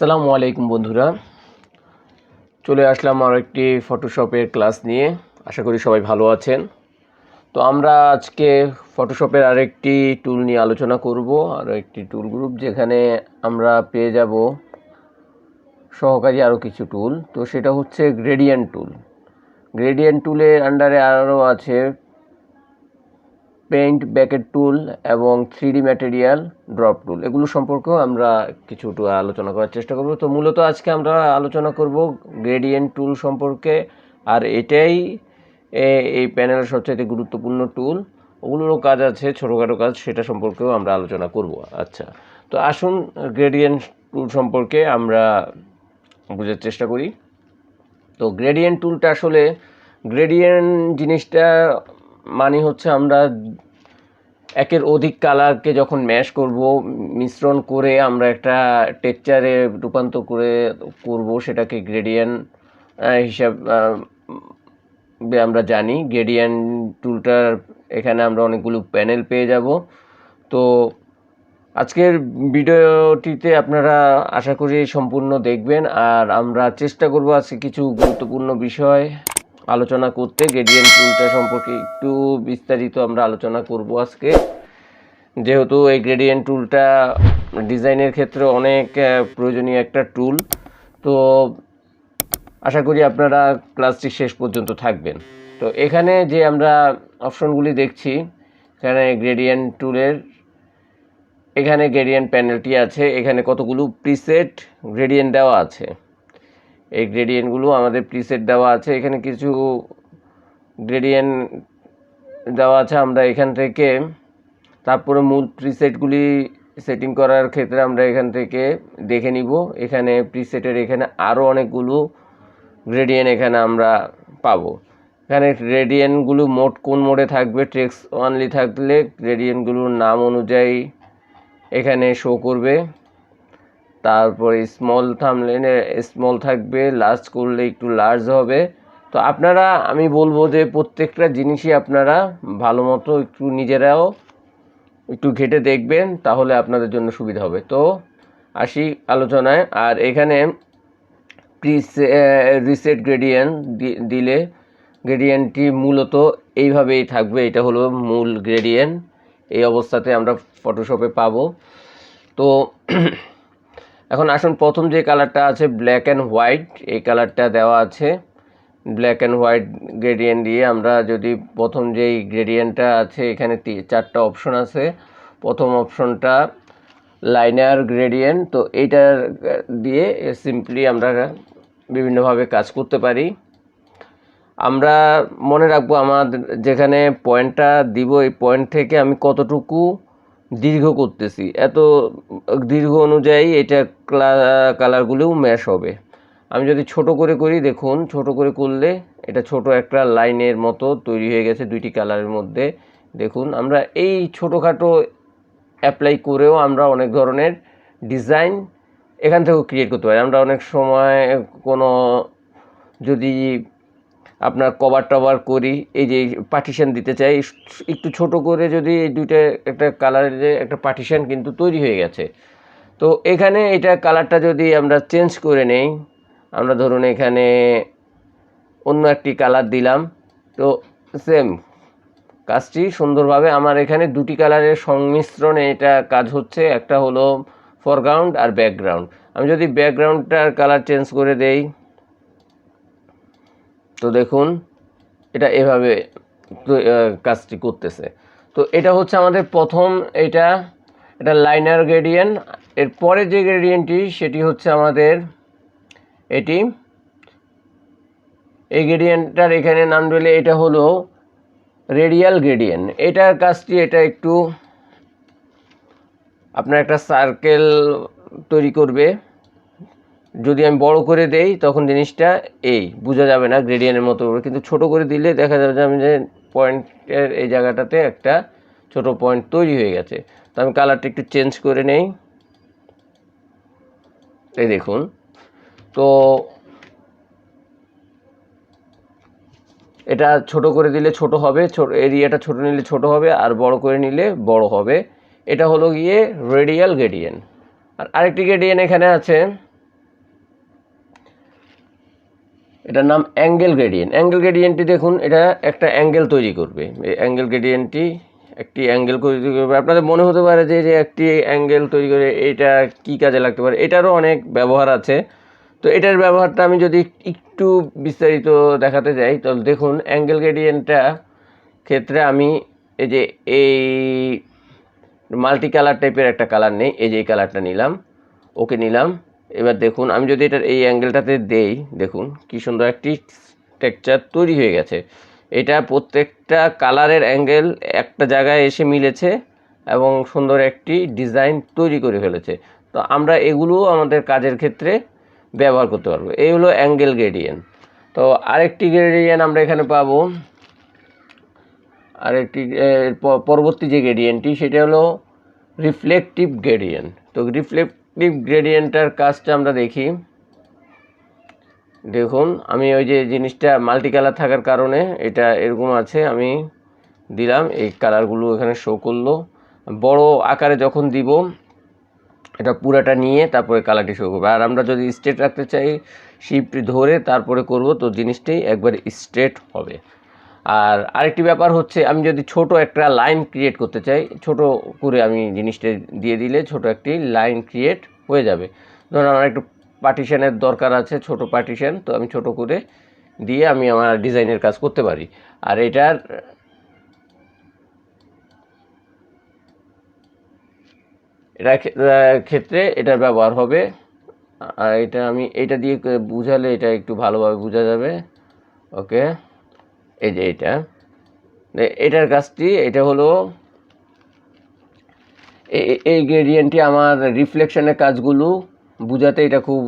আসসালামু আলাইকুম বন্ধুরা, চলে আসলাম আর একটি ফটোশপের ক্লাস নিয়ে। আশা করি সবাই ভালো আছেন। তো আমরা আজকে ফটোশপের আরেকটি টুল নিয়ে আলোচনা করব, আর একটি টুল গ্রুপ যেখানে আমরা পেয়ে যাব সহকারী আরও কিছু টুল। তো সেটা হচ্ছে গ্রেডিয়েন্ট টুল। গ্রেডিয়েন্ট টুলের আন্ডারে আরও আছে পেইন্ট ব্যাকেট টুল এবং 3D ম্যাটেরিয়াল ড্রপ টুল। এগুলো সম্পর্কেও আমরা কিছু আলোচনা করার চেষ্টা করব। তো মূলত আজকে আমরা আলোচনা করব গ্রেডিয়েন্ট টুল সম্পর্কে, আর এটাই এই প্যানেলের সবচেয়ে গুরুত্বপূর্ণ টুল। ওগুলোরও কাজ আছে, ছোটোখাটো কাজ, সেটা সম্পর্কেও আমরা আলোচনা করব। আচ্ছা, তো আসুন গ্রেডিয়েন্ট টুল সম্পর্কে আমরা বোঝার চেষ্টা করি। তো গ্রেডিয়েন্ট টুলটা আসলে, গ্রেডিয়েন্ট জিনিসটা মানে হচ্ছে আমরা একের অধিক কালারকে যখন ম্যাশ করব, মিশ্রণ করে আমরা একটা টেক্সচারে রূপান্তর করব, সেটাকে গ্রেডিয়েন্ট হিসাব আমরা জানি। গ্রেডিয়েন্ট টুলটার এখানে আমরা অনেকগুলো প্যানেল পেয়ে যাব। তো আজকের ভিডিওটিতে আপনারা আশা করি সম্পূর্ণ দেখবেন, আর আমরা চেষ্টা করব আজকে কিছু গুরুত্বপূর্ণ বিষয় আলোচনা করতে। গ্রেডিয়েন্ট টুলটা সম্পর্কে একটু বিস্তারিত আমরা আলোচনা করব আজকে, যেহেতু এই গ্রেডিয়েন্ট টুলটা ডিজাইনের ক্ষেত্রে অনেক প্রয়োজনীয় একটা টুল। তো আশা করি আপনারা ক্লাসটি শেষ পর্যন্ত থাকবেন। তো এখানে যে আমরা অপশনগুলি দেখছি, এখানে গ্রেডিয়েন্ট টুলের এখানে গ্রেডিয়েন্ট প্যানেলটি আছে। এখানে কতগুলো প্রিসেট গ্রেডিয়েন্ট দেওয়া আছে। এই গ্রেডিয়েন্টগুলো আমাদের প্রিসেট দেওয়া আছে। এখানে কিছু গ্রেডিয়েন্ট দেওয়া আছে। আমরা এখান থেকে তারপরে মূল প্রিসেটগুলি সেটিং করার ক্ষেত্রে আমরা এখান থেকে দেখে নিব। এখানে প্রিসেটের এখানে আরও অনেকগুলো গ্রেডিয়েন্ট এখানে আমরা পাবো। এখানে গ্রেডিয়েন্টগুলো মোড কোন মোডে থাকবে, টেক্সট অনলি থাকলে গ্রেডিয়েন্টগুলোর নাম অনুযায়ী এখানে শো করবে। তারপরে স্মল থাকলে স্মল থাকবে, লার্জ করলে একটু লার্জ হবে। তো আপনারা, আমি বলবো যে প্রত্যেকটা জিনিসই আপনারা ভালো মতো একটু নিজেরাও একটু ঘেটে দেখবেন, তাহলে আপনাদের জন্য সুবিধা হবে। তো আসি আলোচনায়। আর এখানে রিসেট গ্রেডিয়েন্ট দিলে গ্রেডিয়েন্টটি মূলত এইভাবেই থাকবে। এটা হলো মূল গ্রেডিয়েন্ট, এই অবস্থাতে আমরা ফটোশপে পাবো। তো এখন আসুন, প্রথম যে কালারটা আছে ব্ল্যাক অ্যান্ড হোয়াইট, এই কালারটা দেওয়া আছে। ব্ল্যাক অ্যান্ড হোয়াইট গ্রেডিয়েন্ট দিয়ে আমরা যদি প্রথম যেই গ্রেডিয়েন্টটা আছে, এখানে 4টা অপশন আছে। প্রথম অপশনটা লাইনার গ্রেডিয়েন্ট। তো এইটা দিয়ে সিম্পলি আমরা বিভিন্নভাবে কাজ করতে পারি। আমরা মনে রাখবো আমাদের যেখানে পয়েন্টটা দিব, এই পয়েন্ট থেকে আমি কতটুকু দীর্ঘ করতেছি, এত দীর্ঘ অনুযায়ী এটা কালারগুলোও ম্যাশ হবে। আমি যদি ছোট করে করি, দেখুন ছোট করে করলে এটা ছোট একটা লাইনের মতো তৈরি হয়ে গেছে দুইটি কালারের মধ্যে। দেখুন, আমরা এই ছোটোখাটো অ্যাপ্লাই করেও আমরা অনেক ধরনের ডিজাইন এখান থেকেও ক্রিয়েট করতে পারি। আমরা অনেক সময় কোনো যদি আপনার কভার টভার করি, এই যে পার্টিশন দিতে চাই, একটু ছোট করে যদি এই দুইটা একটা কালারের যে একটা পার্টিশন কিন্তু তৈরি হয়ে গেছে। তো এখানে এটা কালারটা যদি আমরা চেঞ্জ করে নেই, আমরা ধরুন এখানে অন্য একটি কালার দিলাম, তো সেম কাজটি সুন্দরভাবে আমার এখানে দুটি কালারের সংমিশ্রণে এটা কাজ হচ্ছে। একটা হলো ফরগ্রাউন্ড আর ব্যাকগ্রাউন্ড। আমি যদি ব্যাকগ্রাউন্ডটার কালার চেঞ্জ করে দেই, তো দেখুন এটা এভাবে কাজটি করতেছে। তো এটা হচ্ছে আমাদের প্রথম, এটা লাইনার গ্রেডিয়েন্ট। এরপরে যে গ্রেডিয়েন্টটি, সেটি হচ্ছে আমাদের এটি, এই গ্রেডিয়েন্টটার এখানে নাম দিলে এটা হলো রেডিয়াল গ্রেডিয়েন্ট। এটার কাজটি, এটা একটু আপনার একটা সার্কেল তৈরি করবে। যদি আমি বড় করে দেই, তখন জিনিসটা এই বোঝা যাবে না গ্রেডিয়েন্টের মতো, কিন্তু ছোট করে দিলে দেখা যাবে যে আমি যে পয়েন্টের এই জায়গাটাতে একটা ছোট পয়েন্ট তৈরি হয়ে গেছে। তো আমি কালারটা একটু চেঞ্জ করে নেই, এই দেখুন। তো এটা ছোট করে দিলে ছোট হবে, এরিয়াটা ছোট নিলে ছোট হবে, আর বড় করে নিলে বড় হবে। এটা হলো গিয়ে রেডিয়াল গ্রেডিয়েন্ট। আর আরেকটি গ্রেডিয়েন্ট এখানে আছে, এটার নাম অ্যাঙ্গেল গ্রেডিয়েন্ট। অ্যাঙ্গেল গ্রেডিয়েন্টটি দেখুন, এটা একটা অ্যাঙ্গেল তৈরি করবে। এই অ্যাঙ্গেল গ্রেডিয়েন্টটি একটি অ্যাঙ্গেল তৈরি করবে। আপনাদের মনে হতে পারে যে একটি অ্যাঙ্গেল তৈরি করে এটা কি কাজে লাগতে পারে, এটারও অনেক ব্যবহার আছে। তো এটার ব্যবহারটা আমি যদি একটু বিস্তারিত দেখাতে যাই, তাহলে দেখুন অ্যাঙ্গেল গ্রেডিয়েন্টটা ক্ষেত্রে আমি এই যে এই মাল্টি কালার টাইপের একটা কালার নেই, এই যে এই কালারটা নিলাম, ওকে নিলাম। এবার দেখুন আমি যদি এটার এই অ্যাঙ্গেলটাতে দেই, দেখুন কি সুন্দর একটি টেক্সচার তৈরি হয়ে গেছে। এটা প্রত্যেকটা কালারের অ্যাঙ্গেল একটা জায়গায় এসে মিলেছে এবং সুন্দর একটি ডিজাইন তৈরি করে ফেলেছে। তো আমরা এগুলো আমাদের কাজের ক্ষেত্রে ব্যবহার করতে পারবো। এই হলো অ্যাঙ্গেল গ্রেডিয়েন্ট। তো আরেকটি গ্রেডিয়েন্ট আমরা এখানে পাবো, আরেকটি পরবর্তী যে গ্রেডিয়েন্টটি সেটা হলো রিফ্লেকটিভ গ্রেডিয়েন্ট। তো রিফ্লেকটিভ গ্রেডিয়েন্টটার কাজটা আমরা দেখি। দেখুন আমি ওই যে জিনিসটা মাল্টি কালার থাকার কারণে এটা এরকম আছে, আমি দিলাম, এই কালারগুলো এখানে শো করলো। বড় আকারে যখন দিব এটা পুরাটা নিয়ে তারপরে কালারটি শো করবে। আর আমরা যদি স্ট্রেট রাখতে চাই, শিফট ধরে তারপরে করব, তো জিনিসটাই একবার স্ট্রেট হবে। আর আরেকটি ব্যাপার হচ্ছে, আমি যদি ছোট একটা লাইন ক্রিয়েট করতে চাই, ছোট করে আমি জিনিসটা দিয়ে দিলে ছোট একটি লাইন ক্রিয়েট হয়ে যাবে। ধরুন আমার একটু পার্টিশনের দরকার আছে, ছোট পার্টিশন, তো আমি ছোট করে দিয়ে আমি আমার ডিজাইনের কাজ করতে পারি। আর এটার ক্ষেত্রে এটার ব্যবহার হবে। আর এটা আমি এইটা দিয়ে বুঝালে এটা একটু ভালোভাবে বোঝা যাবে। ওকে, এই যে এটার কাজটি, এটা হলো এই গ্রেডিয়েন্টটি আমার রিফ্লেকশনের কাজগুলো বুঝাতে এটা খুব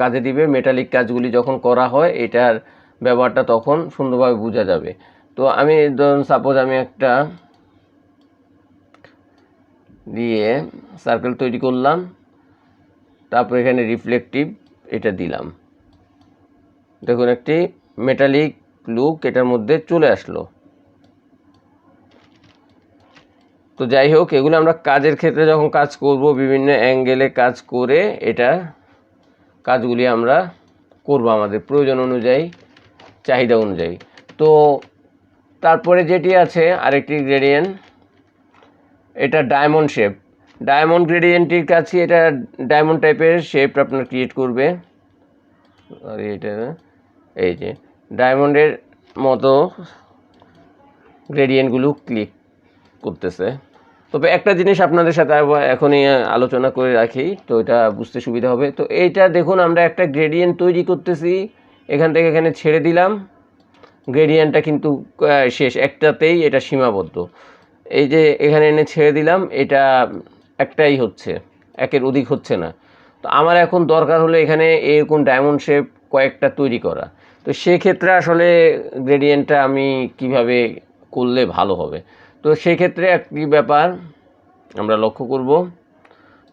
কাজে দিবে। মেটালিক কাজগুলি যখন করা হয় এটার ব্যবহারটা তখন সুন্দরভাবে বোঝা যাবে। তো আমি ধরুন সাপোজ আমি একটা দিয়ে সার্কেল তৈরি করলাম, তারপর এখানে রিফ্লেকটিভ এটা দিলাম, দেখুন একটি মেটালিক লুক এটার মধ্যে চলে আসলো। তো যাই হোক, এগুলো আমরা কাজের ক্ষেত্রে যখন কাজ করব, বিভিন্ন অ্যাঙ্গেলে কাজ করে এটা কাজগুলি আমরা করব আমাদের প্রয়োজন অনুযায়ী, চাহিদা অনুযায়ী। তো তারপরে যেটি আছে আরেকটি গ্রেডিয়েন্ট, এটা ডায়মন্ড শেপ। ডায়মন্ড গ্রেডিয়েন্টটির কাছে এটা ডায়মন্ড টাইপের শেপ আপনার ক্রিয়েট করবে। আর এটা এই যে ডায়মন্ডের মতো গ্রেডিয়েন্টগুলো ক্লিক করতেছে। তবে একটা জিনিস আপনাদের সাথে এখনই আলোচনা করে রাখি, তো এটা বুঝতে সুবিধা হবে। তো এইটা দেখুন আমরা একটা গ্রেডিয়েন্ট তৈরি করতেছি, এখান থেকে এখানে ছেড়ে দিলাম, গ্রেডিয়েন্টটা কিন্তু শেষ, একটাতেই এটা সীমাবদ্ধ। এই যে এখানে এনে ছেড়ে দিলাম, এটা একটাই হচ্ছে, একের অধিক হচ্ছে না। তো আমার এখন দরকার হলো এখানে এরকম ডায়মন্ড শেপ কয়েকটা তৈরি করা। তো সেক্ষেত্রে আসলে গ্রেডিয়েন্টটা আমি কিভাবে করলে ভালো হবে, তো সেক্ষেত্রে একটি ব্যাপার আমরা লক্ষ্য করব।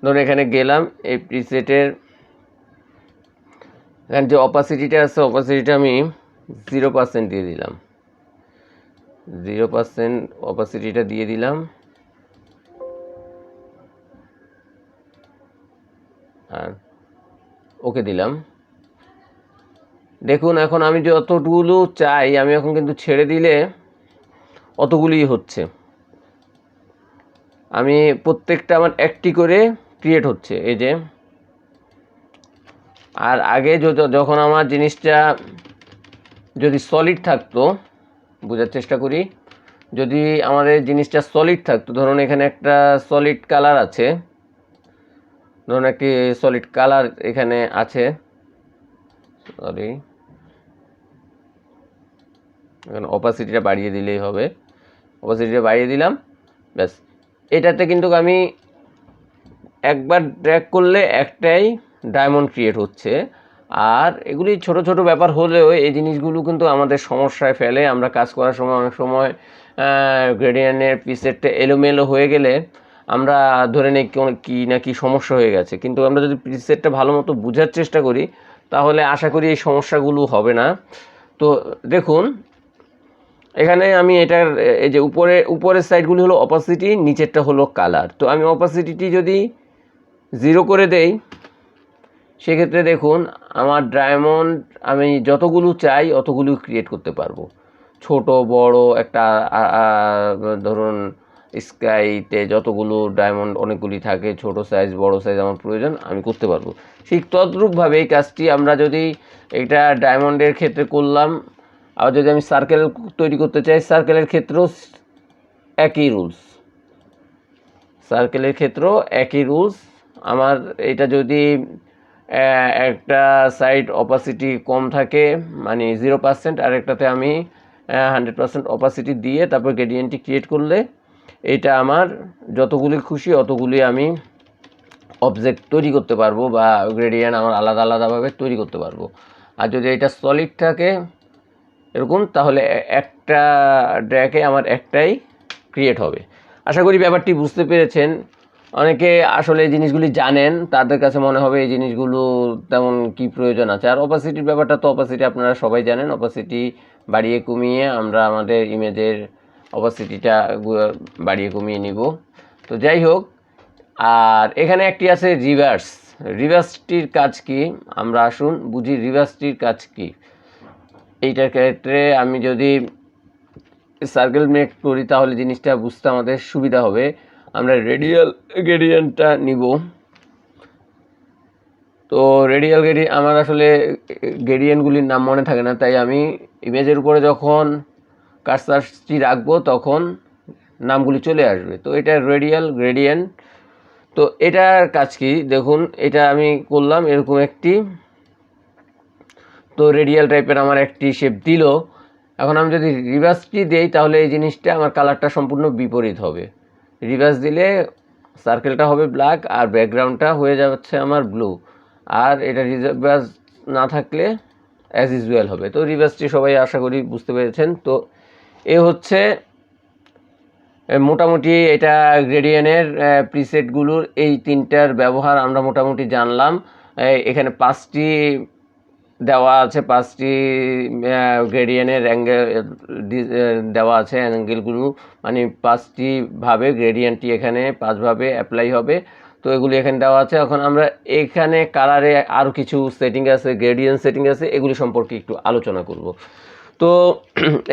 ধরুন এখানে গেলাম, এই প্রিসেটের এখানে যে অপাসিটিটা আছে, অপাসিটিটা আমি 0% দিয়ে দিলাম, 0% অপাসিটিটা দিয়ে দিলাম। আর ওকে দিলাম। দেখুন এখন আমি যতগুলো চাই, আমি এখন কিন্তু ছেড়ে দিলে অতগুলিই হচ্ছে। আমি প্রত্যেকটা আমার একটি করে ক্রিয়েট হচ্ছে, এই যে। আর আগে যখন আমার জিনিসটা যদি সলিড থাকতো, বোঝার চেষ্টা করি, যদি আমাদের জিনিসটা সলিড থাকতো, ধরুন এখানে একটা সলিড কালার আছে, ধরুন একটি সলিড কালার এখানে আছে, সরি, এখানে অপাসিটিটা বাড়িয়ে দিলেই হবে, অপাসিটিটা বাড়িয়ে দিলাম, ব্যাস। এটাতে কিন্তু আমি একবার ড্র্যাগ করলে একটাই ডায়মন্ড ক্রিয়েট হচ্ছে। আর এগুলি ছোট ছোট ব্যাপার হলেও এই জিনিসগুলো কিন্তু আমাদের সমস্যায় ফেলে। আমরা কাজ করার সময় অনেক সময় গ্রেডিয়েন্টের প্রিসেটটা এলোমেলো হয়ে গেলে আমরা ধরে নিই কি না কি সমস্যা হয়ে গেছে, কিন্তু আমরা যদি প্রিসেটটা ভালো মতো বোঝার চেষ্টা করি তাহলে আশা করি এই সমস্যাগুলো হবে না। তো দেখুন এখানে আমি এটার এই যে উপরের সাইডগুলি হলো অপাসিটি, নিচেরটা হলো কালার। তো আমি অপাসিটিটি যদি 0 করে দেই, সেক্ষেত্রে দেখুন আমার ডায়মন্ড আমি যতগুলো চাই অতগুলো ক্রিয়েট করতে পারবো। ছোট বড় একটা ধরুন স্কাইতে যতগুলো ডায়মন্ড অনেকগুলি থাকে, ছোট সাইজ বড় সাইজ আমার প্রয়োজন আমি করতে পারবো। ঠিক তদ্রূপভাবে এই কাজটি আমরা যদি এটা ডায়মন্ডের ক্ষেত্রে করলাম, আর যদি আমি সার্কেল তৈরি করতে চাই সার্কেলের ক্ষেত্রেও একই রুলস, সার্কেলের ক্ষেত্রেও একই রুলস। আমার এটা যদি একটা সাইড অপাসিটি কম থাকে মানে 0%, আর একটাতে আমি 100% অপাসিটি দিয়ে তারপর গ্রেডিয়েন্টটি ক্রিয়েট করলে এটা আমার যতগুলি খুশি অতগুলি আমি অবজেক্ট তৈরি করতে পারবো বা গ্রেডিয়েন্ট আমার আলাদা আলাদাভাবে তৈরি করতে পারবো। আর যদি এটা সলিড থাকে এরকম তাহলে একটা ড্র্যাগে আমার একটাই ক্রিয়েট হবে। আশা করি ব্যাপারটি বুঝতে পেরেছেন। অনেকে আসলে এই জিনিসগুলি জানেন, তাদের কাছে মনে হবে এই জিনিসগুলো তেমন কি প্রয়োজন আছে। আর অপাসিটির ব্যাপারটা তো অপাসিটি আপনারা সবাই জানেন, অপাসিটি বাড়িয়ে কমিয়ে আমরা আমাদের ইমেজের অপাসিটিটা বাড়িয়ে কমিয়ে নিব। তো যাই হোক, আর এখানে একটি আছে রিভার্স। রিভার্সটির কাজ কি আমরা আসুন বুঝি রিভার্সটির কাজ কি। এইটার ক্ষেত্রে আমি যদি সার্কেল মেক করি তাহলে জিনিসটা বুঝতে আমাদের সুবিধা হবে। আমরা রেডিয়াল গ্রেডিয়েন্টটা নিব। তো রেডিয়াল গ্রেডিয়েন্ট আমার আসলে গ্রেডিয়েন্টগুলির নাম মনে থাকে না, তাই আমি ইমেজের উপরে যখন কার্সারটি রাখবো তখন নামগুলি চলে আসবে। তো এটা রেডিয়াল গ্রেডিয়েন্ট। তো এটার কাজ কি দেখুন, এটা আমি করলাম এরকম একটি, তো রেডিয়াল টাইপের আমার একটি শেপ দিল। এখন আমি যদি রিভার্সটি দিই তাহলে এই জিনিসটা আমার কালারটা সম্পূর্ণ বিপরীত হবে। রিভার্স দিলে সার্কেলটা হবে ব্ল্যাক আর ব্যাকগ্রাউন্ডটা হয়ে যাচ্ছে আমার ব্লু, আর এটা রিভার্স না থাকলে অ্যাজ ইউজুয়াল হবে। তো রিভার্সটি সবাই আশা করি বুঝতে পেরেছেন। তো এ হচ্ছে মোটামুটি এটা গ্রেডিয়েন্টের প্রিসেটগুলোর এই তিনটার ব্যবহার আমরা মোটামুটি জানলাম। এখানে 5টি দেওয়া আছে, 5টি গ্রেডিয়েন্টের অ্যাঙ্গেল দেওয়া আছে, অ্যাঙ্গেলগুলো মানে 5টি ভাবে গ্রেডিয়েন্টটি এখানে 5 ভাবে অ্যাপ্লাই হবে। তো এগুলি এখানে দেওয়া আছে। এখন আমরা এখানে কালারে আরও কিছু সেটিং আছে, গ্রেডিয়েন্ট সেটিং আছে, এগুলি সম্পর্কে একটু আলোচনা করব। তো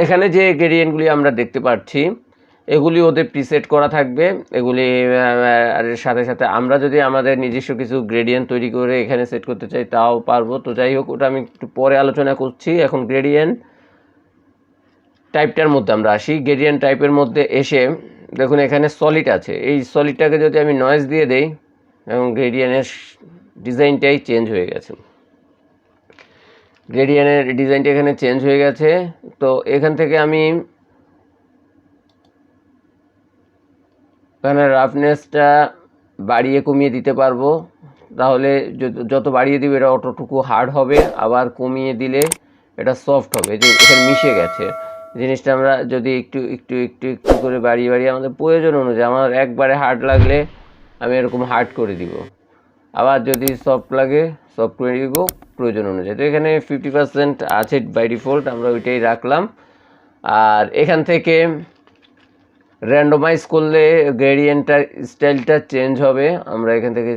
এখানে যে গ্রেডিয়েন্টগুলি আমরা দেখতে পাচ্ছি এগুলি ওদের প্রিসেট করা থাকবে। এগুলি সাথে সাথে আমরা যদি আমাদের নিজস্ব কিছু গ্রেডিয়েন্ট তৈরি করে এখানে সেট করতে চাই তাও পারবো। তো যাই হোক, ওটা আমি একটু পরে আলোচনা করছি। এখন গ্রেডিয়েন্ট টাইপটার মধ্যে আমরা আসি। গ্রেডিয়েন্ট টাইপের মধ্যে এসে দেখুন এখানে সলিড আছে। এই সলিডটাকে যদি আমি নয়েজ দিয়ে দেই এবং গ্রেডিয়েন্টের ডিজাইনটাই চেঞ্জ হয়ে গেছে, গ্রেডিয়েন্টের ডিজাইনটা এখানে চেঞ্জ হয়ে গেছে। তো এখান থেকে আমি এখানে রাফনেসটা বাড়িয়ে কমিয়ে দিতে পারবো। তাহলে যত বাড়িয়ে দিবে এটা অতটুকু হার্ড হবে, আবার কমিয়ে দিলে এটা সফট হবে। যে এখানে মিশে গেছে জিনিসটা, আমরা যদি একটু একটু একটু একটু করে বাড়িয়ে বাড়িয়ে আমাদের প্রয়োজন অনুযায়ী, আমার একবারে হার্ড লাগলে আমি এরকম হার্ড করে দিব, আবার যদি সফট লাগে সফট করে দিব প্রয়োজন অনুযায়ী। তো এখানে 50% আছে বাই ডিফল্ট, আমরা ওইটাই রাখলাম। আর এখান থেকে র্যান্ডমাইজ করলে গ্রেডিয়েন্টটার স্টাইলটা চেঞ্জ হবে, আমরা এখান থেকে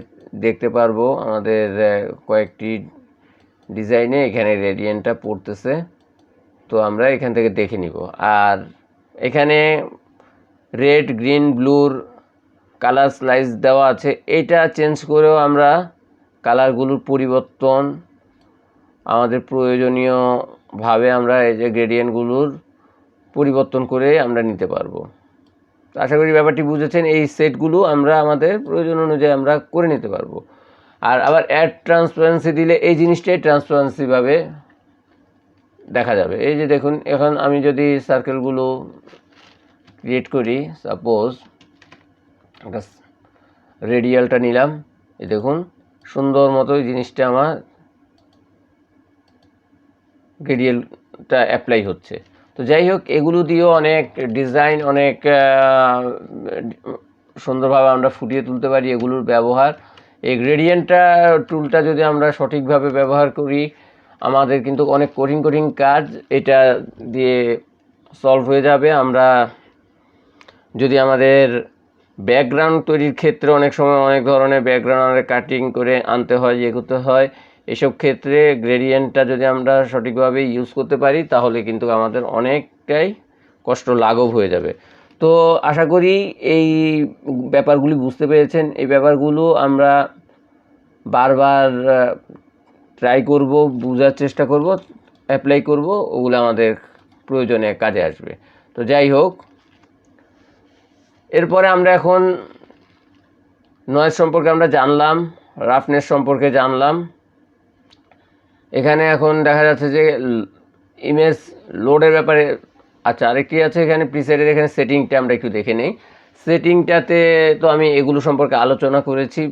দেখতে পারবো। আমাদের কয়েকটি ডিজাইনে এখানে গ্রেডিয়েন্টটা পড়তেছে, তো আমরা এখান থেকে দেখে নিব। আর এখানে রেড গ্রিন ব্লুর কালার স্লাইস দেওয়া আছে, এইটা চেঞ্জ করেও আমরা কালারগুলোর পরিবর্তন আমাদের প্রয়োজনীয়ভাবে আমরা এই যে গ্রেডিয়েন্টগুলোর পরিবর্তন করে আমরা নিতে পারবো। আশা করি ব্যাপারটি বুঝেছেন। এই সেটগুলো আমরা আমাদের প্রয়োজন অনুযায়ী আমরা করে নিতে পারবো। আর আবার অ্যাড ট্রান্সপারেন্সি দিলে এই জিনিসটাই ট্রান্সপারেন্সিভাবে দেখা যাবে। এই যে দেখুন, এখন আমি যদি সার্কেলগুলো ক্রিয়েট করি, সাপোজ একটা রেডিয়ালটা নিলাম, এই দেখুন সুন্দর মতো এই জিনিসটা আমার রেডিয়ালটা অ্যাপ্লাই হচ্ছে। তো যাই হোক, এগুলো দিয়েও অনেক ডিজাইন অনেক সুন্দরভাবে আমরা ফুটিয়ে তুলতে পারি এগুলোর ব্যবহার। এই গ্রেডিয়েন্টটা টুলটা যদি আমরা সঠিকভাবে ব্যবহার করি আমাদের কিন্তু অনেক কঠিন কঠিন কাজ এটা দিয়ে সলভ হয়ে যাবে। আমরা যদি আমাদের ব্যাকগ্রাউন্ড তৈরির ক্ষেত্রে অনেক সময় অনেক ধরনের ব্যাকগ্রাউন্ড কাটিং করে আনতে হয়, ইয়ে করতে হয়। এসব ক্ষেত্রে গ্রেডিয়েন্টটা যদি আমরা সঠিকভাবে ইউজ করতে পারি তাহলে কিন্তু আমাদের অনেকটাই কষ্ট লাঘব হয়ে যাবে। তো আশা করি এই ব্যাপারগুলি বুঝতে পেরেছেন। এই ব্যাপারগুলো আমরা বারবার ট্রাই করব, বোঝার চেষ্টা করব, অ্যাপ্লাই করব, ওগুলো আমাদের প্রয়োজনে কাজে আসবে। তো যাই হোক, এরপরে আমরা এখন নয়েজ সম্পর্কে আমরা জানলাম, রাফনেস সম্পর্কে জানলাম। এখানে এখন দেখা যাচ্ছে যে ইমেজ লোডের ব্যাপারে আচ্ছা আরেকটি আছে এখানে প্রিসেটের এখানে সেটিংটা আমরা একটু দেখে নেই। সেটিংটাতে তো আমি এগুলো সম্পর্কে আলোচনা করেছি।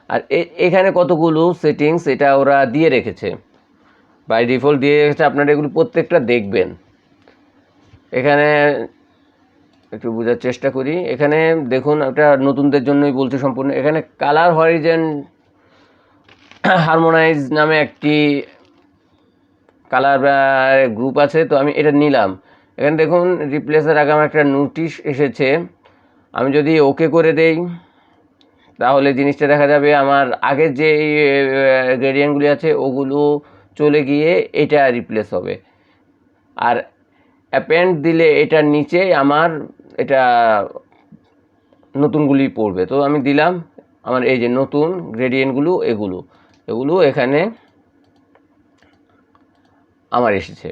আর এখানে কতগুলো সেটিংস এটা ওরা দিয়ে রেখেছে, বাই ডিফল্ট দিয়ে রেখেছে, আপনারা এগুলো প্রত্যেকটা দেখবেন। এখানে একটু বোঝার চেষ্টা করি। এখানে দেখুন, এটা নতুনদের জন্যই বলছি সম্পূর্ণ। এখানে কালার হরিজেন হারমোনাইজ নামে একটি কালার গ্রুপ আছে, তো আমি এটা নিলাম। এখানে দেখুন রিপ্লেসের আগে আমার একটা নোটিশ এসেছে। আমি যদি ওকে করে দেই তাহলে জিনিসটা দেখা যাবে আমার আগের যে গ্রেডিয়েন্টগুলি আছে ওগুলো চলে গিয়ে এটা রিপ্লেস হবে। আর অ্যাপেন্ড দিলে এটার নিচে আমার এটা নতুনগুলি পড়বে। তো আমি দিলাম আমার এই যে নতুন গ্রেডিয়েন্টগুলো এগুলো এখানে আমার এসেছে।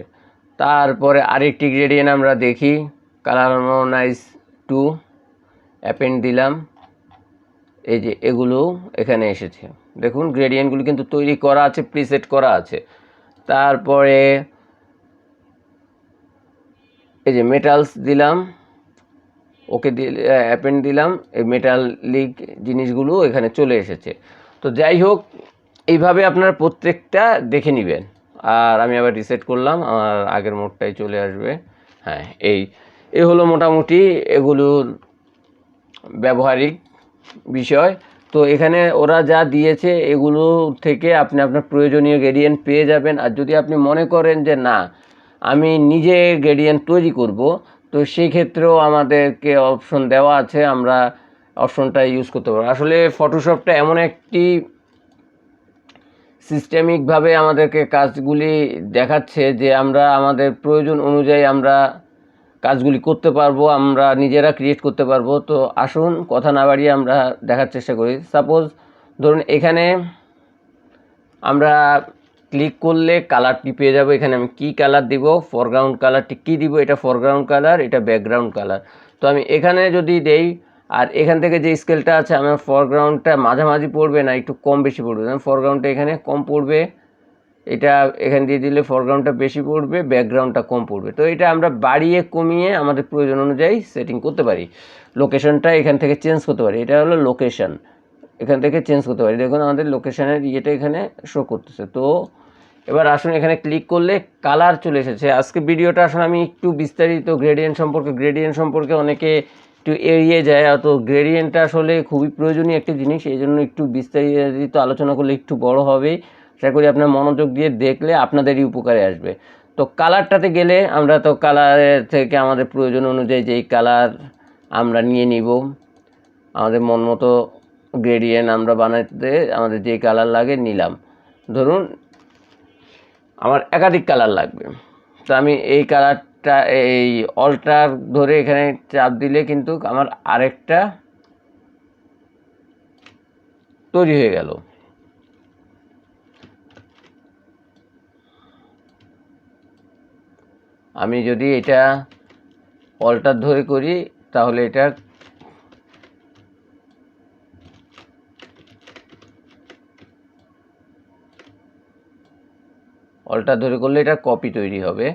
তারপরে আরেকটি গ্রেডিয়েন্ট আমরা দেখি, কালার হারমোনাইজ 2, অ্যাপেন্ড দিলাম, এই যে এগুলো এখানে এসেছে। দেখুন গ্রেডিয়েন্টগুলো কিন্তু তৈরি করা আছে, প্রিসেট করা আছে। তারপরে এই যে মেটালস দিলাম, ওকে দিলে অ্যাপেন্ড দিলাম, এই মেটালিক জিনিসগুলো এখানে চলে এসেছে। তো যাই হোক, এইভাবে আপনারা প্রত্যেকটা দেখে নেবেন। আর আমি আবার রিসেট করলাম, আমার আগের মোডটাই চলে আসবে। হ্যাঁ, এই হলো মোটামুটি এগুলোর ব্যবহারিক বিষয়। তো এখানে ওরা যা দিয়েছে এগুলো থেকে আপনি আপনার প্রয়োজনীয় গ্রেডিয়েন্ট পেয়ে যাবেন। আর যদি আপনি মনে করেন যে না আমি নিজে গ্রেডিয়েন্ট তৈরি করব, তো সেই ক্ষেত্রেও আমাদেরকে অপশন দেওয়া আছে, আমরা অপশনটা ইউজ করতে পারবো। আসলে ফটোশপটা এমন একটি সিস্টেমিকভাবে আমাদেরকে কাজগুলি দেখাচ্ছে যে আমরা আমাদের প্রয়োজন অনুযায়ী আমরা কাজগুলি করতে পারবো, আমরা নিজেরা ক্রিয়েট করতে পারবো। তো আসুন কথা না বাড়িয়ে আমরা দেখার চেষ্টা করি। সাপোজ ধরুন এখানে আমরা ক্লিক করলে কালারটি পেয়ে যাবো। এখানে আমি কি কালার দিব, ফরগ্রাউন্ড কালারটি কি দিব, এটা ফরগ্রাউন্ড কালার, এটা ব্যাকগ্রাউন্ড কালার। তো আমি এখানে যদি দেই, আর এখান থেকে যে স্কেলটা আছে আমার ফরগ্রাউন্ডটা মাঝামাঝি পড়বে না একটু কম বেশি পড়বে, ফরগ্রাউন্ডটা এখানে কম পড়বে, এটা এখানে দিয়ে দিলে ফরগ্রাউন্ডটা বেশি পড়বে, ব্যাকগ্রাউন্ডটা কম পড়বে। তো এটা আমরা বাড়িয়ে কমিয়ে আমাদের প্রয়োজন অনুযায়ী সেটিং করতে পারি। লোকেশনটা এখান থেকে চেঞ্জ করতে পারি, এটা হলো লোকেশন, এখান থেকে চেঞ্জ করতে পারি। দেখুন আমাদের লোকেশনের ইয়েটা এখানে শো করতেছে। তো এবার আসুন এখানে ক্লিক করলে কালার চলে এসেছে। আজকে ভিডিওটা আসলে আমি একটু বিস্তারিত গ্রেডিয়েন্ট সম্পর্কে অনেকে একটু এড়িয়ে যায়, তো গ্রেডিয়েন্টটা আসলে খুবই প্রয়োজনীয় একটি জিনিস, এই জন্য একটু বিস্তারিত আলোচনা করলে একটু বড় হবে। আশা করি আপনার মনোযোগ দিয়ে দেখলে আপনাদেরই উপকারে আসবে। তো কালারটাতে গেলে আমরা তো কালারের থেকে আমাদের প্রয়োজন অনুযায়ী যেই কালার আমরা নিয়ে নিব, আমাদের মন মতো গ্রেডিয়েন্ট আমরা বানাতে আমাদের যেই কালার লাগে নিলাম। ধরুন আমার একাধিক কালার লাগবে, তো আমি এই কালারটা এই অল্টার ধরে এখানে চাপ দিলে কিন্তু আমার আরেকটা তৈরি হয়ে গেল। আমি যদি এটা অল্টার ধরে করি তাহলে এটা অল্টার ধরে করলে এটা কপি তৈরি হবে।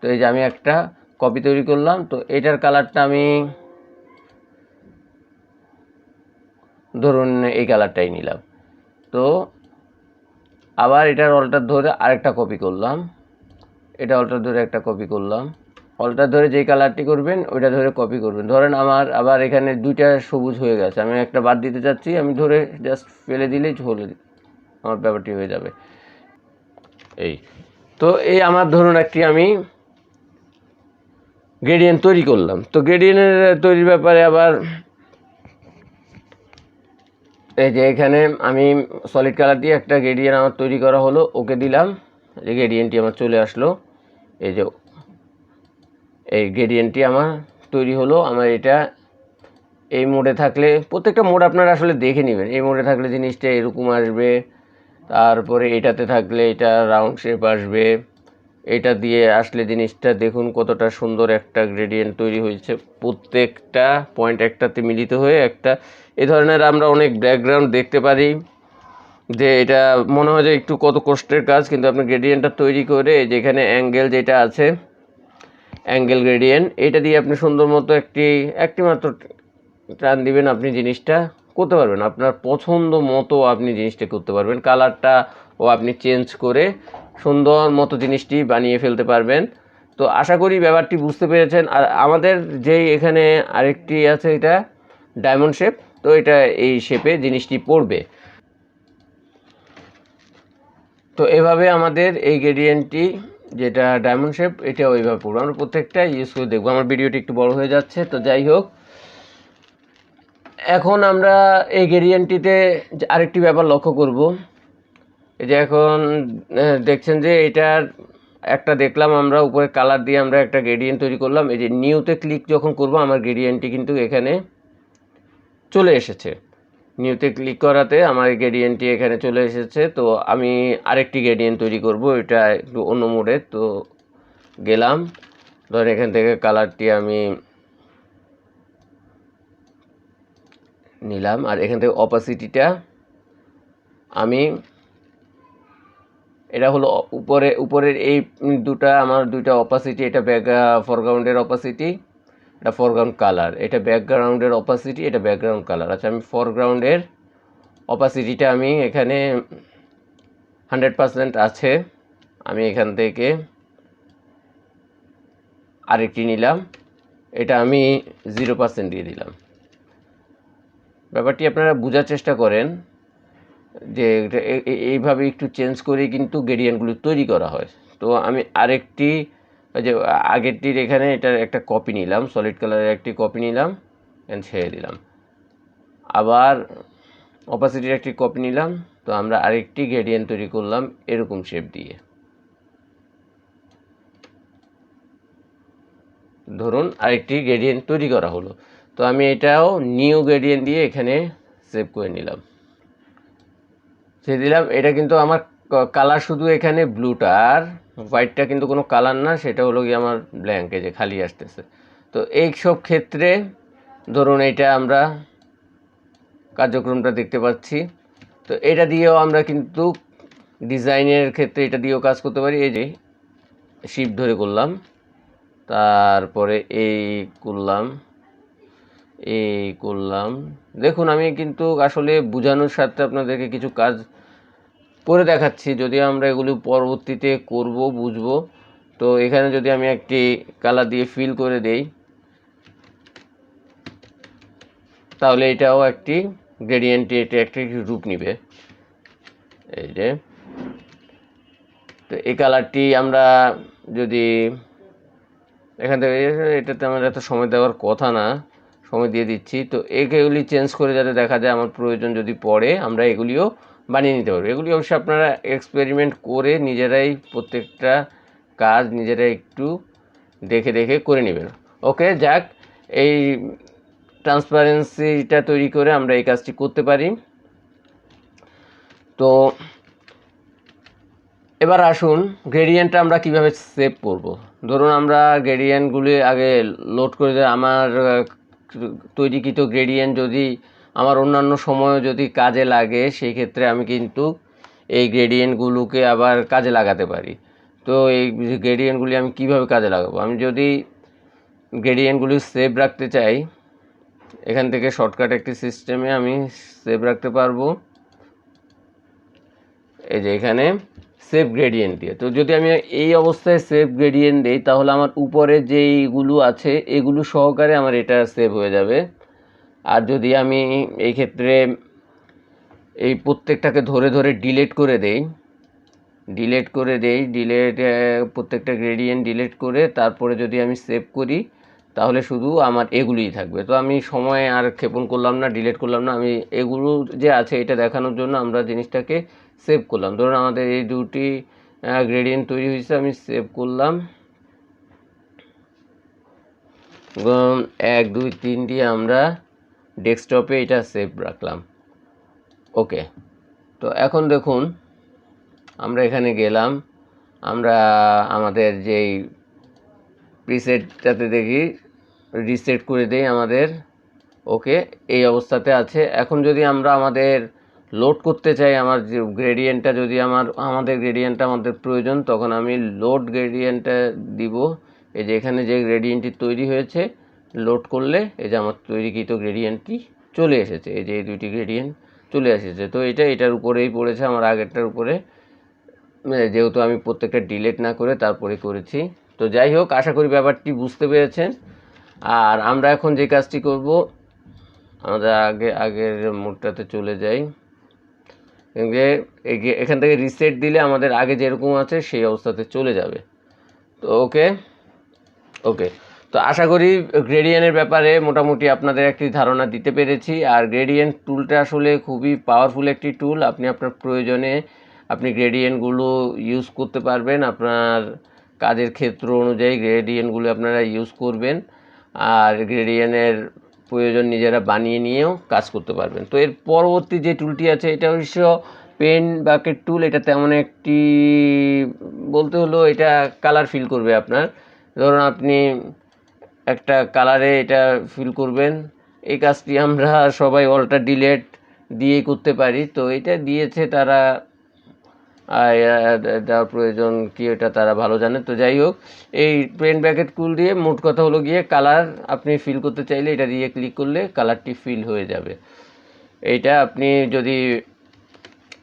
তো এই যে আমি একটা কপি তৈরি করলাম, তো এটার কালারটা আমি ধরুন এই কালারটাই নিলাম। তো আবার এটার অল্টার ধরে আরেকটা কপি করলাম, এটা অল্টার ধরে একটা কপি করলাম, অল্টার ধরে যেই কালারটি করবেন ওইটা ধরে কপি করবেন। ধরেন আমার আবার এখানে দুইটা সবুজ হয়ে গেছে, আমি একটা বাদ দিতে চাচ্ছি, আমি ধরে জাস্ট ফেলে দিলেই হলে আমার ব্যাপারটি হয়ে যাবে। এই তো এই আমার ধরুন একটি আমি গ্রেডিয়েন্ট তৈরি করলাম। তো গ্রেডিয়েন্টের তৈরির ব্যাপারে আবার এই যে এখানে আমি সলিড কালার দিয়ে একটা গ্রেডিয়েন্ট আমার তৈরি করা হলো, ওকে দিলাম, এই গ্রেডিয়েন্টটি আমার চলে আসলো। এই যে এই গ্রেডিয়েন্টটি আমার তৈরি হলো। আমার এটা এই মোডে থাকলে, প্রত্যেকটা মোড আপনারা আসলে দেখে নেবেন, এই মোডে থাকলে জিনিসটা এরকম আসবে, তারপরে এটাতে থাকলে এটা রাউন্ড শেপ আসবে, এটা দিয়ে আসলে জিনিসটা দেখুন কতটা সুন্দর একটা গ্রেডিয়েন্ট তৈরি হয়েছে, প্রত্যেকটা পয়েন্ট একটাতে মিলিত হয়ে একটা এই ধরনের আমরা অনেক ব্যাকগ্রাউন্ড দেখতে পারি যে এটা মনে হয় যে একটু কত কষ্টের কাজ, কিন্তু আপনি গ্রেডিয়েন্টটা তৈরি করে যেখানে অ্যাঙ্গেল যেটা আছে অ্যাঙ্গেল গ্রেডিয়েন্ট, এটা দিয়ে আপনি সুন্দর মতো একটি মাত্র টান দিবেন, আপনি জিনিসটা করতে পারবেন আপনার পছন্দ মতো, আপনি জিনিসটা করতে পারবেন, কালারটা ও আপনি চেঞ্জ করে সুন্দর মতো জিনিসটি বানিয়ে ফেলতে পারবেন। তো আশা করি ব্যাপারটি বুঝতে পেরেছেন। আর আমাদের যেই এখানে আরেকটি আছে, এটা ডায়মন্ড শেপ, তো এটা এই শেপে জিনিসটি পড়বে। তো এভাবে আমাদের এই গ্রেডিয়েন্টটি যেটা ডায়মন্ড শেপ, এটা ওইভাবে পড়বো, আমরা প্রত্যেকটা ইউজ করে দেখবো। আমার ভিডিওটি একটু বড় হয়ে যাচ্ছে, তো যাই হোক, এখন আমরা এই গ্রেডিয়েন্টটিতে আরেকটি ব্যাপার লক্ষ্য করব। এই যে এখন দেখছেন যে এটার একটা দেখলাম আমরা উপরে কালার দিয়ে আমরা একটা গ্রেডিয়েন্ট তৈরি করলাম। এই যে নিউতে ক্লিক যখন করব আমার গ্রেডিয়েন্টটি কিন্তু এখানে চলে এসেছে। নিউতে ক্লিক করাতে আমার গ্রেডিয়েন্টটি এখানে চলে এসেছে। তো আমি আরেকটি গ্রেডিয়েন্ট তৈরি করব, এটা একটু অন্য মোডে। তো গেলাম, ধর এখান থেকে কালারটি আমি নিলাম, আর এখান থেকে অপাসিটিটা আমি, এটা হলো উপরের এই আমার দুইটা অপাসিটি, এটা ফরগ্রাউন্ডের অপাসিটি, এটা ফরগ্রাউন্ড কালার, এটা ব্যাকগ্রাউন্ডের অপাসিটি, এটা ব্যাকগ্রাউন্ড কালার। আচ্ছা, আমি ফরগ্রাউন্ডের অপাসিটিটা আমি এখানে 100% আছে, আমি এখান থেকে আরেকটি নিলাম, এটা আমি 0% দিয়ে দিলাম। ব্যাপারটি আপনারা বোঝার চেষ্টা করেন যে এইভাবে একটু চেঞ্জ করে কিন্তু গ্রেডিয়েন্টগুলো তৈরি করা হয়। তো আমি আরেকটি, যে আগেরটির এখানে এটার একটা কপি নিলাম, সলিড কালারের একটি কপি নিলাম, ছেড়ে দিলাম। আবার অপাসিটির একটি কপি নিলাম। তো আমরা আরেকটি গ্রেডিয়েন্ট তৈরি করলাম এরকম শেপ দিয়ে, ধরুন আরেকটি গ্রেডিয়েন্ট তৈরি করা হলো। তো আমি এটাও নিউ গ্রেডিয়েন্ট দিয়ে এখানে সেভ করে নিলাম, ছেড়ে দিলাম। এটা কিন্তু আমার কালার শুধু এখানে ব্লুটা, আর হোয়াইটটা কিন্তু কোনো কালার না, সেটা হলো কি আমার ব্ল্যাঙ্কে যে খালি আসতেছে। তো এই সব ক্ষেত্রে ধরুন এটা আমরা কার্যক্রমটা দেখতে পাচ্ছি। তো এটা দিয়েও আমরা কিন্তু ডিজাইনের ক্ষেত্রে এটা দিয়েও কাজ করতে পারি। এই যে শিফট ধরে করলাম, তারপরে এই করলাম, দেখুন আমি কিন্তু আসলে বোঝানোর সাথে আপনাদেরকে কিছু কাজ করে দেখাচ্ছি, যদি আমরা এগুলো পরবর্তীতে করব বুঝবো। তো এখানে যদি আমি একটি কালার দিয়ে ফিল করে দেই, তাহলে এটাও একটি গ্রেডিয়েন্টে এটা একটি রূপ নিবে। এই যে, তো এই কালারটি আমরা যদি এখান থেকে, এটাতে আমার এত সময় দেওয়ার কথা না, সময় দিয়ে দিচ্ছি। তো এগুলি চেঞ্জ করে যাতে দেখা যায়, আমার প্রয়োজন যদি পড়ে আমরা এগুলিও বানিয়ে নিতে পারবো। এগুলি অবশ্যই আপনারা এক্সপেরিমেন্ট করে নিজেরাই প্রত্যেকটা কাজ নিজেরাই একটু দেখে দেখে করে নেবেন। ওকে, যাক, এই ট্রান্সপারেন্সিটা তৈরি করে আমরা এই কাজটি করতে পারি। তো এবার আসুন গ্রেডিয়েন্টটা আমরা কিভাবে সেভ করব। ধরুন আমরা গ্রেডিয়েন্টগুলি আগে লোড করে দেয়, আমার তৈরিকৃত গ্রেডিয়েন্ট যদি আমার অন্যান্য সময় যদি কাজে লাগে, সেই ক্ষেত্রে আমি কিন্তু এই গ্রেডিয়েন্টগুলোকে আবার কাজে লাগাতে পারি। তো এই গ্রেডিয়েন্টগুলি আমি কিভাবে কাজে লাগাবো, আমি যদি গ্রেডিয়েন্টগুলি সেভ রাখতে চাই, এখান থেকে শর্টকাট একটি সিস্টেমে আমি সেভ রাখতে পারবো। এই যে এখানে সেভ গ্রেডিয়েন্ট দিয়ে, তো যদি আমি এই অবস্থায় সেভ গ্রেডিয়েন্ট দিই, তাহলে আমার উপরে যেইগুলো আছে এগুলো সহকারে আমার এটা সেভ হয়ে যাবে। আর যদি আমি এই ক্ষেত্রে এই প্রত্যেকটাকে ধরে ধরে ডিলিট করে দেই, প্রত্যেকটা গ্রেডিয়েন্ট ডিলিট করে তারপরে যদি আমি সেভ করি, তাহলে শুধু আমার এগুলিই থাকবে। তো আমি সময় আর ক্ষেপণ করলাম না, ডিলিট করলাম না, আমি এগুলো যে আছে এটা দেখানোর জন্য আমরা জিনিসটাকে সেভ করলাম। ধরুন আমাদের এই দুটি গ্রেডিয়েন্ট তৈরি হয়েছে, আমি সেভ করলাম 1 2 3 দিয়ে আমরা ডেস্কটপে এটা সেভ রাখলাম। ওকে, তো এখন দেখুন আমরা এখানে গেলাম, আমরা আমাদের যেই প্রিসেটটাতে দেখি রিসেট করে দেই আমাদের। ওকে, এই অবস্থাতে আছে। এখন যদি আমরা আমাদের লোড করতে চাই, আমার যে গ্রেডিয়েন্টটা যদি আমাদের গ্রেডিয়েন্টটা আমাদের প্রয়োজন, তখন আমি লোড গ্রেডিয়েন্টটা দিব। এই যে এখানে যে গ্রেডিয়েন্টটি তৈরি হয়েছে, লোড করলে এই যে আমার তৈরিকৃত গ্রেডিয়েন্টটি চলে এসেছে। এই যে এই দুইটি গ্রেডিয়েন্ট চলে এসেছে। তো এটার উপরেই পড়েছে, আমার আগেরটার উপরে, যেহেতু আমি প্রত্যেকটা ডিলিট না করে তারপরে করেছি। তো যাই হোক, আশা করি ব্যাপারটি বুঝতে পেরেছেন। আর আমরা এখন যে কাজটি করব, আমরা আগের মোডটাতে চলে যাই। এখান থেকে রিসেট দিলে আমাদের আগে যেরকম আছে সেই অবস্থাতে চলে যাবে। তো ওকে, তো আশা করি গ্রেডিয়েন্টের ব্যাপারে মোটামুটি আপনাদের একটি ধারণা দিতে পেরেছি। আর গ্রেডিয়েন্ট টুলটা আসলে খুবই পাওয়ারফুল একটি টুল। আপনি আপনার প্রয়োজনে আপনি গ্রেডিয়েন্টগুলো ইউজ করতে পারবেন, আপনার কাজের ক্ষেত্র অনুযায়ী গ্রেডিয়েন্টগুলো আপনারা ইউজ করবেন। আর গ্রেডিয়েন্টের প্রয়োজন নিজেরা বানিয়ে নিয়েও কাজ করতে পারবেন। তো এর পরবর্তী যে টুলটি আছে, এটা অবশ্য পেন বাকেট টুল। এটা তেমন একটি বলতে হলো, এটা কালার ফিল করবে আপনার। ধরুন আপনি একটা কালারে এটা ফিল করবেন, এই কাজটি আমরা সবাই অল্টার ডিলিট দিয়েই করতে পারি। তো এটা দিয়েছে তারা, দেওয়ার প্রয়োজন কি এটা তারা ভালো জানে। তো যাই হোক, এই পেন ব্যাকেট টুল দিয়ে মোট কথা হলো গিয়ে কালার আপনি ফিল করতে চাইলে এটা দিয়ে ক্লিক করলে কালারটি ফিল হয়ে যাবে। এইটা আপনি যদি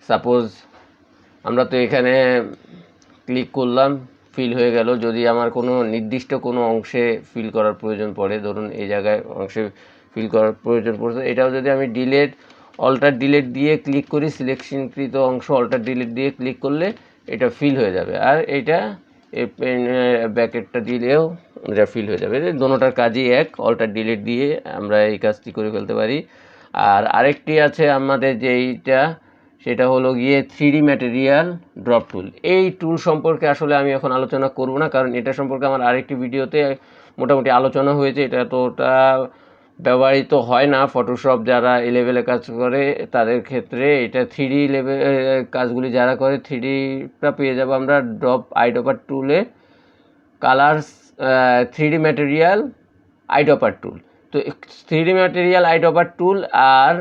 সাপোজ আমরা তো এখানে ক্লিক করলাম, ফিল হয়ে গেল। যদি আমার কোনো নির্দিষ্ট কোনো অংশে ফিল করার প্রয়োজন পড়ে, ধরুন এই জায়গায় অংশে ফিল করার প্রয়োজন পড়ছে, এটাও যদি আমি অল্টার ডিলিট দিয়ে ক্লিক করি, সিলেকশনকৃত অংশ অল্টার ডিলিট দিয়ে ক্লিক করলে এটা ফিল হয়ে যাবে। আর এইটা এই পেন ব্যাকেটটা দিলেও এটা ফিল হয়ে যাবে। দোনোটার কাজই এক, অল্টার ডিলিট দিয়ে আমরা এই কাজটি করে ফেলতে পারি। আর আরেকটি আছে আমাদের যেইটা, সেটা হলো গিয়ে 3D ম্যাটেরিয়াল ড্রপ টুল। এই টুল সম্পর্কে আসলে আমি এখন আলোচনা করব না, কারণ এটা সম্পর্কে আমার আরেকটি ভিডিওতে মোটামুটি আলোচনা হয়েছে। এটা তো ওটা ব্যবহৃত হয় না। ফটোশপ যারা এই লেভেলে কাজ করে তাদের ক্ষেত্রে এটা 3D লেভেল কাজগুলি যারা করে 3Dটা পেয়ে যাবো আমরা আইড্রপার টুলে, কালার্স 3D ম্যাটেরিয়াল আইড্রপার টুল। তো 3D ম্যাটেরিয়াল আইড্রপার টুল আর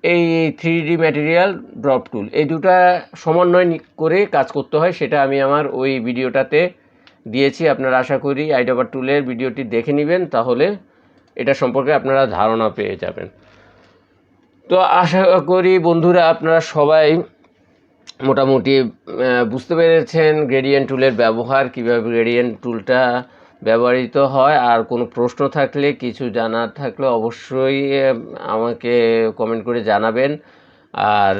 এই 3D ম্যাটেরিয়াল ড্রপ টুল, এই দুটা সমন্বয় করে কাজ করতে হয়, সেটা আমি আমার ওই ভিডিওটাতে দিয়েছি। আপনারা আশা করি আইড্রপার টুলের ভিডিওটি দেখে নেবেন, তাহলে এটা সম্পর্কে আপনারা ধারণা পেয়ে যাবেন। তো আশা করি বন্ধুরা আপনারা সবাই মোটামুটি বুঝতে পেরেছেন গ্রেডিয়েন্ট টুলের ব্যবহার, কীভাবে গ্রেডিয়েন্ট টুলটা ব্যবহৃত হয়। আর কোনো প্রশ্ন থাকলে, কিছু জানার থাকলে অবশ্যই আমাকে কমেন্ট করে জানাবেন। আর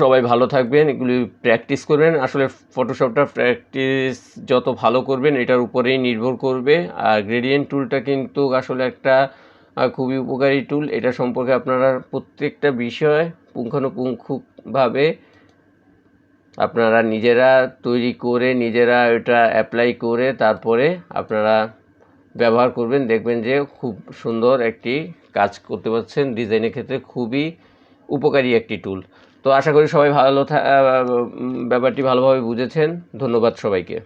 সবাই ভালো থাকবেন, এগুলি প্র্যাকটিস করবেন। আসলে ফটোশপটা প্র্যাকটিস যত ভালো করবেন এটার উপরেই নির্ভর করবে। আর গ্রেডিয়েন্ট টুলটা কিন্তু আসলে একটা খুবই উপকারী টুল। এটা সম্পর্কে আপনারা প্রত্যেকটা বিষয় পুঙ্খানুপুঙ্খভাবে আপনারা নিজেরা তৈরি করে, নিজেরা এটা অ্যাপ্লাই করে তারপরে আপনারা ব্যবহার করবেন। দেখবেন যে খুব সুন্দর একটি কাজ করতে পারছেন। ডিজাইনের ক্ষেত্রে খুবই উপকারী একটি টুল। তো আশা করি সবাই ব্যাপারটি ভালোভাবে বুঝেছেন। ধন্যবাদ সবাইকে।